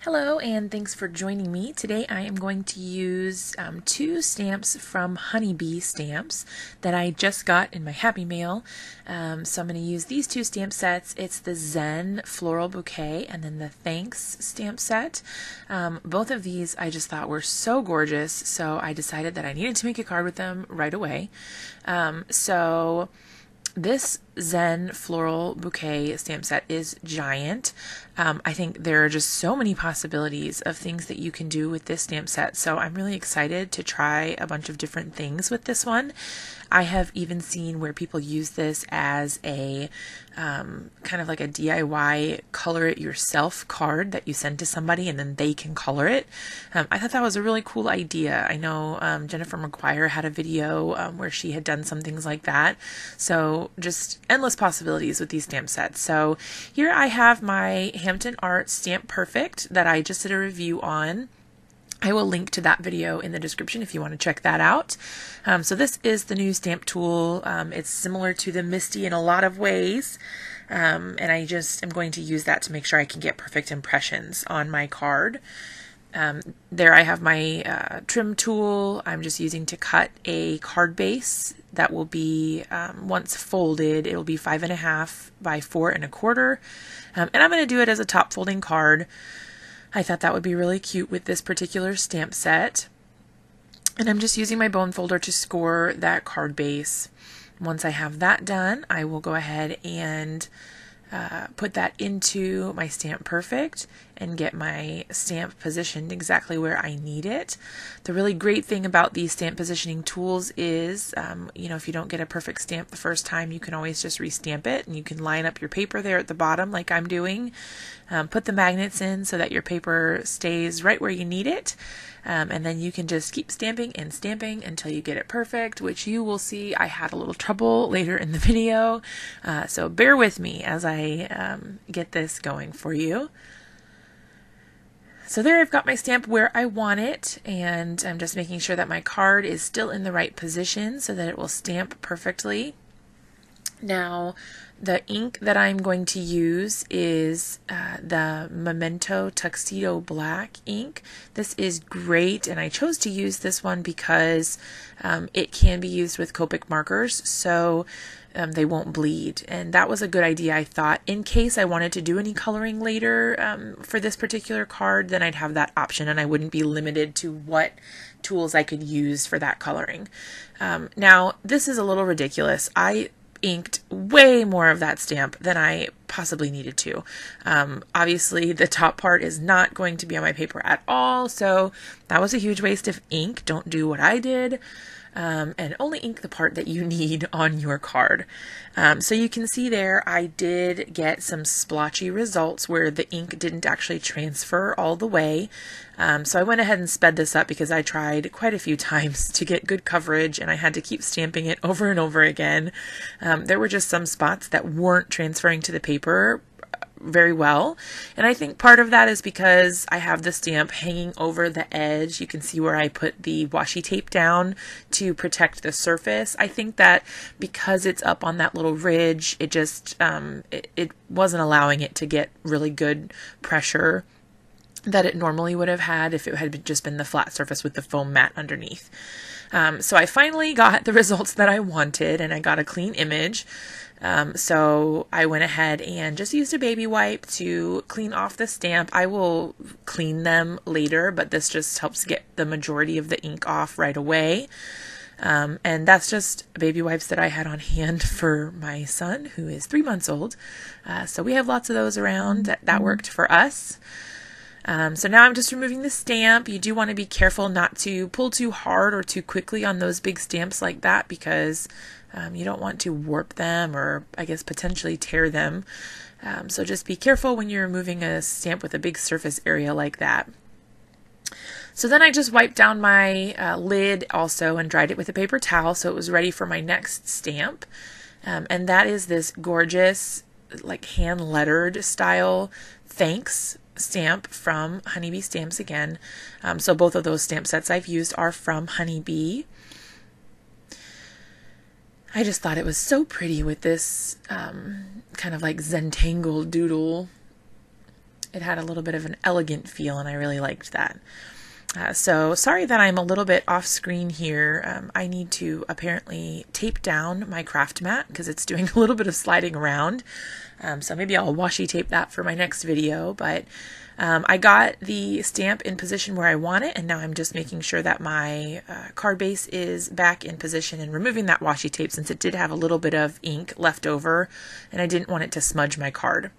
Hello and thanks for joining me. Today I am going to use two stamps from Honeybee Stamps that I just got in my Happy Mail. So I'm going to use these two stamp sets. It's the Zen Floral Bouquet and then the Thanks stamp set. Both of these I just thought were so gorgeous, so I decided that I needed to make a card with them right away. So this Zen Floral Bouquet stamp set is giant. I think there are just so many possibilities of things that you can do with this stamp set, so I'm really excited to try a bunch of different things with this one. I have even seen where people use this as a kind of like a DIY color it yourself card that you send to somebody and then they can color it. I thought that was a really cool idea. I know Jennifer McGuire had a video where she had done some things like that. So just endless possibilities with these stamp sets. So here I have my Hampton Art Stamp Perfect that I just did a review on. I will link to that video in the description if you want to check that out. So this is the new stamp tool. It's similar to the Misty in a lot of ways. And I just am going to use that to make sure I can get perfect impressions on my card. There I have my trim tool. I'm just using to cut a card base that will be, once folded, it will be 5.5 by 4.25. And I'm going to do it as a top folding card. I thought that would be really cute with this particular stamp set. And I'm just using my bone folder to score that card base. Once I have that done, I will go ahead and put that into my Stamp Perfect and get my stamp positioned exactly where I need it. The really great thing about these stamp positioning tools is, if you don't get a perfect stamp the first time, you can always just restamp it, and you can line up your paper there at the bottom like I'm doing. Put the magnets in so that your paper stays right where you need it. And then you can just keep stamping and stamping until you get it perfect, which you will see I had a little trouble later in the video. So bear with me as I get this going for you. So there I've got my stamp where I want it, and I'm just making sure that my card is still in the right position so that it will stamp perfectly. Now, the ink that I'm going to use is the Memento Tuxedo Black ink. This is great, and I chose to use this one because it can be used with Copic markers, so they won't bleed. And that was a good idea, I thought. In case I wanted to do any coloring later for this particular card, then I'd have that option, and I wouldn't be limited to what tools I could use for that coloring. Now, this is a little ridiculous. I inked way more of that stamp than I possibly needed to. Obviously the top part is not going to be on my paper at all, so that was a huge waste of ink. Don't do what I did. And only ink the part that you need on your card. So you can see there I did get some splotchy results where the ink didn't actually transfer all the way. So I went ahead and sped this up because I tried quite a few times to get good coverage, and I had to keep stamping it over and over again. There were just some spots that weren't transferring to the paper very well, and I think part of that is because I have the stamp hanging over the edge. You can see where I put the washi tape down to protect the surface. I think that because it's up on that little ridge, it just it wasn't allowing it to get really good pressure that it normally would have had if it had just been the flat surface with the foam mat underneath. So I finally got the results that I wanted, and I got a clean image. So I went ahead and just used a baby wipe to clean off the stamp. I will clean them later, but this just helps get the majority of the ink off right away. And that's just baby wipes that I had on hand for my son, who is 3 months old. So we have lots of those around. That worked for us. So now I'm just removing the stamp. You do want to be careful not to pull too hard or too quickly on those big stamps like that, because you don't want to warp them or, I guess, potentially tear them. So just be careful when you're removing a stamp with a big surface area like that. So then I just wiped down my lid also and dried it with a paper towel so it was ready for my next stamp. And that is this gorgeous, like hand-lettered style Thanks stamp from Honeybee Stamps again. So both of those stamp sets I've used are from Honeybee. I just thought it was so pretty with this kind of like Zentangle doodle it had a little bit of an elegant feel, and I really liked that. So sorry that I'm a little bit off screen here. I need to apparently tape down my craft mat because it's doing a little bit of sliding around. So maybe I'll washi tape that for my next video, but I got the stamp in position where I want it, and now I'm just making sure that my card base is back in position and removing that washi tape since it did have a little bit of ink left over and I didn't want it to smudge my card.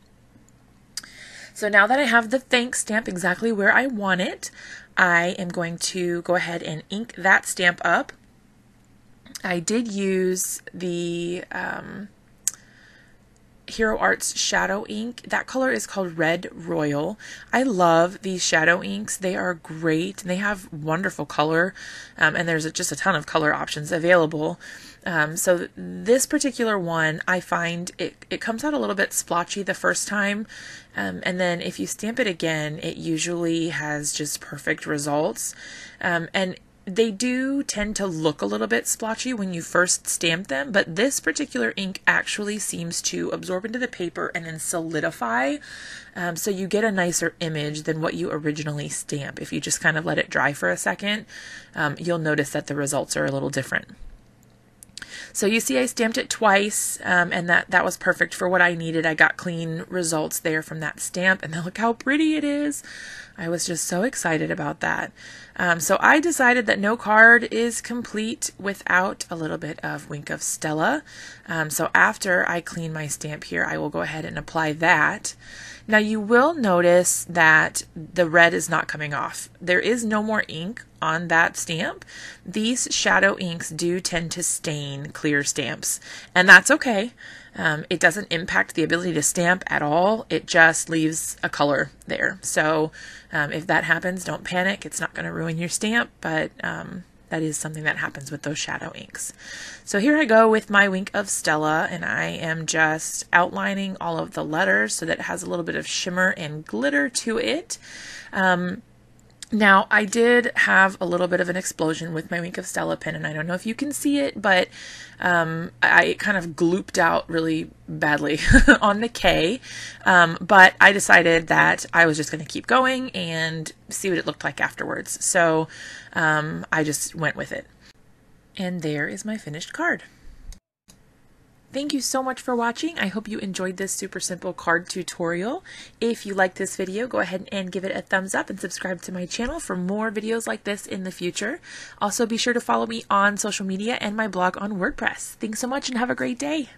So now that I have the thanks stamp exactly where I want it, I am going to go ahead and ink that stamp up. I did use the Hero Arts Shadow ink. That color is called Red Royal. I love these shadow inks. They are great and they have wonderful color, and there's just a ton of color options available. So this particular one, I find it comes out a little bit splotchy the first time, and then if you stamp it again, it usually has just perfect results. And they do tend to look a little bit splotchy when you first stamp them, but this particular ink actually seems to absorb into the paper and then solidify, so you get a nicer image than what you originally stamp. If you just kind of let it dry for a second, you'll notice that the results are a little different. So you see I stamped it twice, and that was perfect for what I needed. I got clean results there from that stamp, and look how pretty it is. I was just so excited about that. So I decided that no card is complete without a little bit of Wink of Stella. So after I clean my stamp here, I will go ahead and apply that. Now you will notice that the red is not coming off. There is no more ink on that stamp. These shadow inks do tend to stain clear stamps, and that's okay. It doesn't impact the ability to stamp at all. It just leaves a color there. So if that happens, don't panic. It's not going to ruin your stamp, but that is something that happens with those shadow inks. So here I go with my Wink of Stella, and I am just outlining all of the letters so that it has a little bit of shimmer and glitter to it. Now, I did have a little bit of an explosion with my Wink of Stella pen, and I don't know if you can see it, but I kind of glooped out really badly on the K, but I decided that I was just going to keep going and see what it looked like afterwards. So I just went with it. And there is my finished card. Thank you so much for watching. I hope you enjoyed this super simple card tutorial. If you liked this video, go ahead and give it a thumbs up and subscribe to my channel for more videos like this in the future. Also, be sure to follow me on social media and my blog on WordPress. Thanks so much and have a great day.